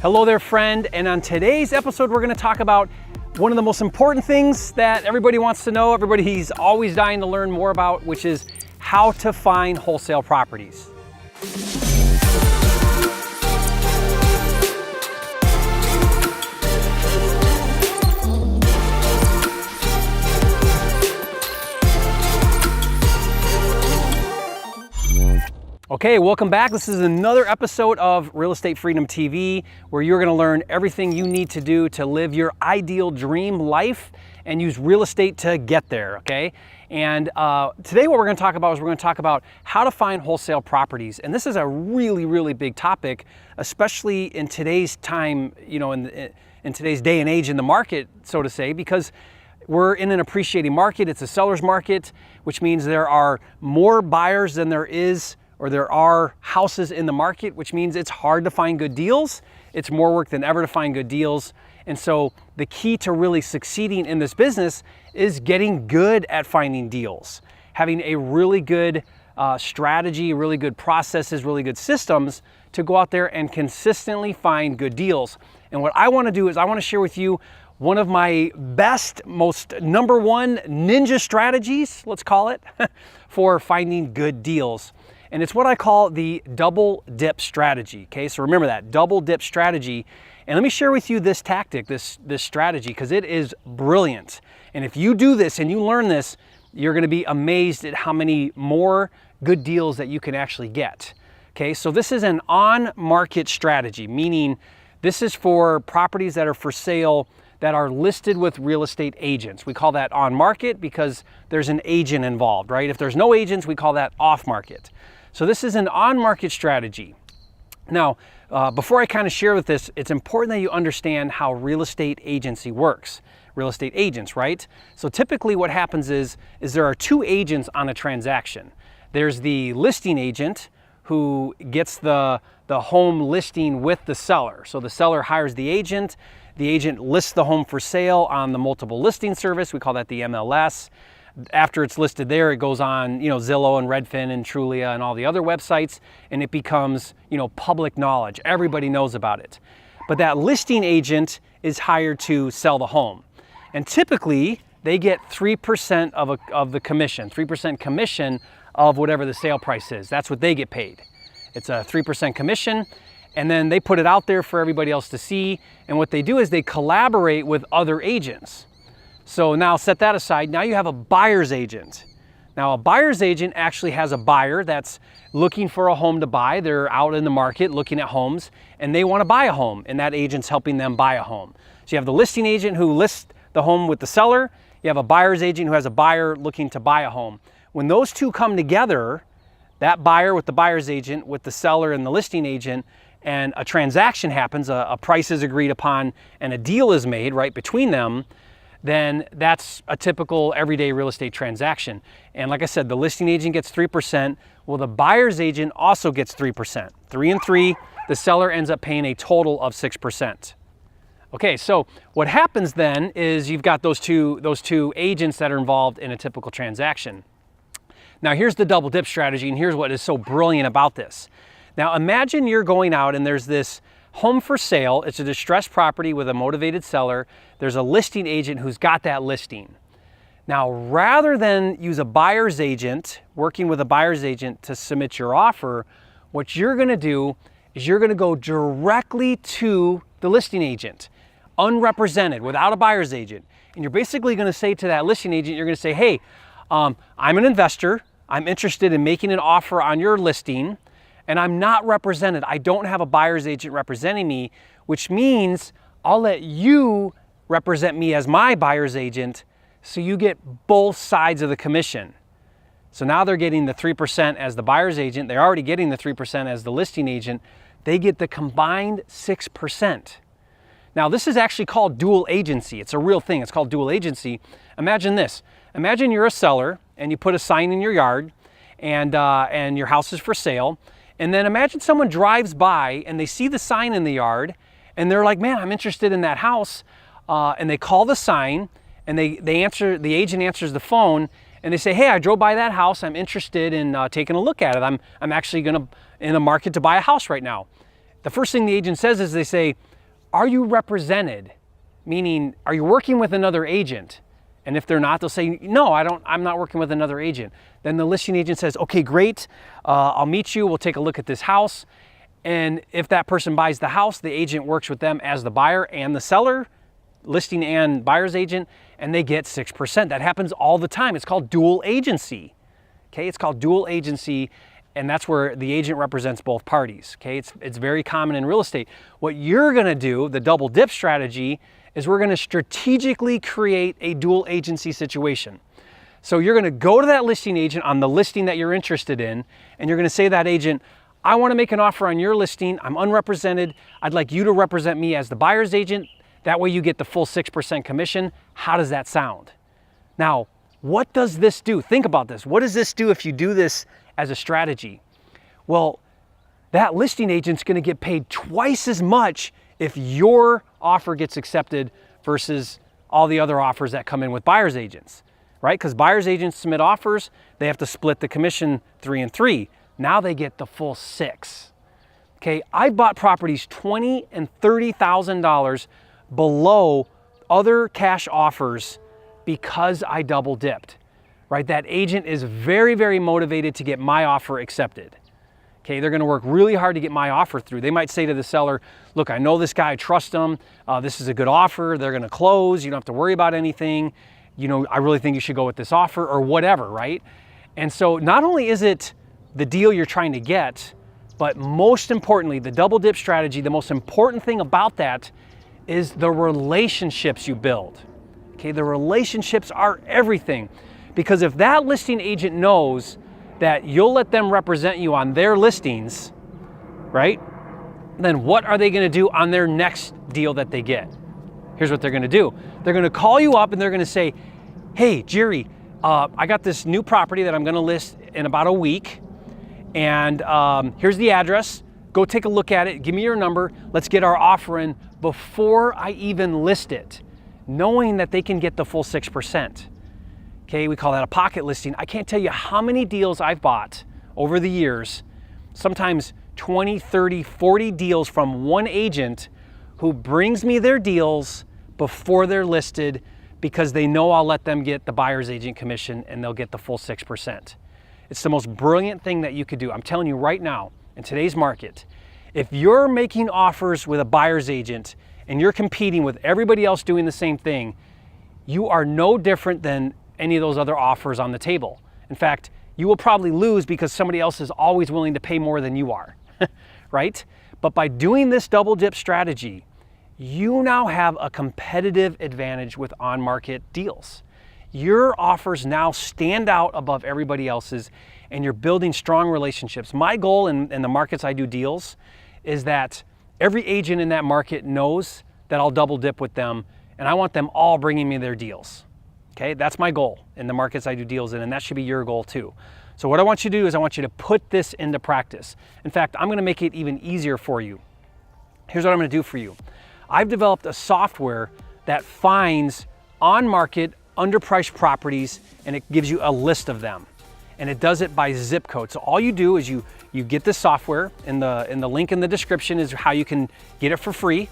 Hello there, friend, and on today's episode we're going to talk about one of the most important things that everybody wants to know, everybody's always dying to learn more about, which is how to find wholesale properties. Okay, welcome back. This is another episode of Real Estate Freedom TV, where you're gonna learn everything you need to do to live your ideal dream life and use real estate to get there, okay? And today what we're gonna talk about is how to find wholesale properties. And this is a really, really big topic, especially in today's time, you know, in today's day and age in the market, so to say, because we're in an appreciating market. It's a seller's market, which means there are more buyers than there are houses in the market, which means it's hard to find good deals. It's more work than ever to find good deals. And so the key to really succeeding in this business is getting good at finding deals, having a really good strategy, really good processes, really good systems to go out there and consistently find good deals. And what I wanna do is I wanna share with you one of my best, most number one ninja strategies, let's call it, for finding good deals. And it's what I call the double dip strategy, okay? So remember that, double dip strategy. And let me share with you this tactic, this strategy, because it is brilliant. And if you do this and you learn this, you're gonna be amazed at how many more good deals that you can actually get, okay? So this is an on-market strategy, meaning this is for properties that are for sale that are listed with real estate agents. We call that on market because there's an agent involved, right? If there's no agents, we call that off market. So this is an on-market strategy. Now, before I kind of share with this, it's important that you understand how real estate agency works. Real estate agents, right? So typically what happens is there are two agents on a transaction. There's the listing agent who gets the home listing with the seller. So the seller hires the agent lists the home for sale on the multiple listing service. We call that the MLS. After it's listed there, it goes on, you know, Zillow and Redfin and Trulia and all the other websites, and it becomes, you know, public knowledge. Everybody knows about it. But that listing agent is hired to sell the home. And typically, they get 3% of the commission, 3% commission of whatever the sale price is. That's what they get paid. It's a 3% commission, and then they put it out there for everybody else to see. And what they do is they collaborate with other agents. So now set that aside. Now you have a buyer's agent. Now a buyer's agent actually has a buyer that's looking for a home to buy. They're out in the market looking at homes and they want to buy a home, and that agent's helping them buy a home. So you have the listing agent who lists the home with the seller. You have a buyer's agent who has a buyer looking to buy a home. When those two come together, that buyer with the buyer's agent, with the seller and the listing agent, and a transaction happens, a price is agreed upon and a deal is made right between them, then that's a typical everyday real estate transaction. And like I said, the listing agent gets 3%. Well, the buyer's agent also gets 3%. 3 and 3, the seller ends up paying a total of 6%. Okay, so what happens then is you've got those two agents that are involved in a typical transaction. Now here's the double dip strategy, and here's what is so brilliant about this. Now imagine you're going out and there's this home for sale. It's a distressed property with a motivated seller. There's a listing agent who's got that listing. Now, rather than use a buyer's agent, working with a buyer's agent to submit your offer, what you're gonna do is you're gonna go directly to the listing agent, unrepresented, without a buyer's agent. And you're basically gonna say to that listing agent, you're gonna say, hey, I'm an investor. I'm interested in making an offer on your listing, and I'm not represented. I don't have a buyer's agent representing me, which means I'll let you represent me as my buyer's agent so you get both sides of the commission. So now they're getting the 3% as the buyer's agent. They're already getting the 3% as the listing agent. They get the combined 6%. Now this is actually called dual agency. It's a real thing. It's called dual agency. Imagine this. Imagine you're a seller and you put a sign in your yard and your house is for sale. And then imagine someone drives by and they see the sign in the yard and they're like, man, I'm interested in that house. And they call the sign and the agent answers the phone and they say, hey, I drove by that house. I'm interested in taking a look at it. I'm actually in the market to buy a house right now. the first thing the agent says is they say, are you represented? Meaning, are you working with another agent? And if they're not, they'll say, no, I'm not working with another agent. Then the listing agent says, okay, great. I'll meet you. We'll take a look at this house. And if that person buys the house, the agent works with them as the buyer and the seller, listing and buyer's agent, and they get 6%. That happens all the time. It's called dual agency. Okay, it's called dual agency, and that's where the agent represents both parties. Okay, it's very common in real estate. What you're gonna do, the double dip strategy, is we're gonna strategically create a dual agency situation. So you're gonna go to that listing agent on the listing that you're interested in, and you're gonna say to that agent, I wanna make an offer on your listing, I'm unrepresented, I'd like you to represent me as the buyer's agent, that way you get the full 6% commission. How does that sound? Now, what does this do? Think about this. What does this do if you do this as a strategy? Well, that listing agent's gonna get paid twice as much if your offer gets accepted versus all the other offers that come in with buyer's agents, right? Because buyer's agents submit offers, they have to split the commission 3 and 3. Now they get the full 6. Okay, I bought properties $20,000 and $30,000 below other cash offers because I double dipped, right? That agent is very, very motivated to get my offer accepted. Okay, they're gonna work really hard to get my offer through. They might say to the seller, look, I know this guy, I trust him. This is a good offer. They're gonna close. You don't have to worry about anything. You know, I really think you should go with this offer or whatever, right? And so not only is it the deal you're trying to get, but most importantly, the double dip strategy, the most important thing about that is the relationships you build. Okay, the relationships are everything. Because if that listing agent knows that you'll let them represent you on their listings, right? Then what are they gonna do on their next deal that they get? Here's what they're gonna do. They're gonna call you up and they're gonna say, hey, Jerry, I got this new property that I'm gonna list in about a week. And here's the address. Go take a look at it. Give me your number. Let's get our offer in before I even list it, knowing that they can get the full 6%. Okay, we call that a pocket listing. I can't tell you how many deals I've bought over the years, sometimes 20, 30, 40 deals from one agent who brings me their deals before they're listed because they know I'll let them get the buyer's agent commission and they'll get the full 6%. It's the most brilliant thing that you could do. I'm telling you right now, in today's market, if you're making offers with a buyer's agent and you're competing with everybody else doing the same thing, you are no different than any of those other offers on the table. In fact, you will probably lose because somebody else is always willing to pay more than you are, right? But by doing this double dip strategy, you now have a competitive advantage with on-market deals. Your offers now stand out above everybody else's and you're building strong relationships. My goal in the markets I do deals is that every agent in that market knows that I'll double dip with them and I want them all bringing me their deals. Okay, that's my goal in the markets I do deals in, and that should be your goal too. So what I want you to do is I want you to put this into practice. In fact, I'm gonna make it even easier for you. Here's what I'm gonna do for you. I've developed a software that finds on-market, underpriced properties, and it gives you a list of them. And it does it by zip code. So all you do is you get this software, in the link in the description is how you can get it for free,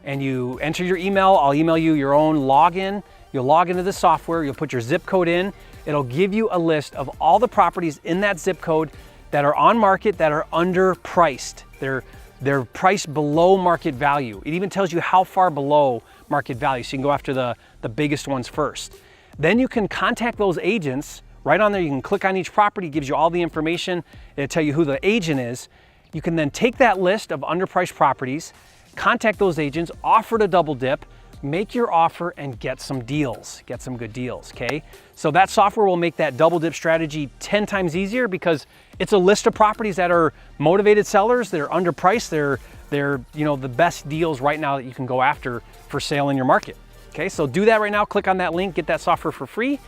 and you enter your email. I'll email you your own login. You'll log into the software, you'll put your zip code in. It'll give you a list of all the properties in that zip code that are on market, that are underpriced. They're priced below market value. It even tells you how far below market value, so you can go after the biggest ones first. Then you can contact those agents. Right on there, you can click on each property, gives you all the information. It'll tell you who the agent is. You can then take that list of underpriced properties, contact those agents, offer to double dip, make your offer and get some deals, get some good deals, okay? So that software will make that double dip strategy 10 times easier because it's a list of properties that are motivated sellers, they're underpriced, they're you know, the best deals right now that you can go after for sale in your market, okay? So do that right now, click on that link, get that software for free,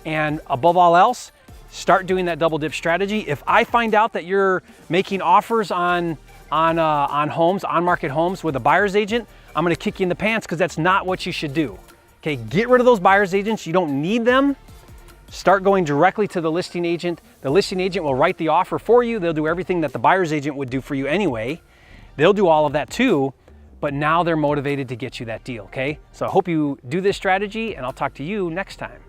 and above all else, start doing that double dip strategy. If I find out that you're making offers on homes, on market homes with a buyer's agent, I'm gonna kick you in the pants because that's not what you should do. Okay, get rid of those buyer's agents. You don't need them. Start going directly to the listing agent. The listing agent will write the offer for you. They'll do everything that the buyer's agent would do for you anyway. they'll do all of that too, but now they're motivated to get you that deal, okay? So I hope you do this strategy, and I'll talk to you next time.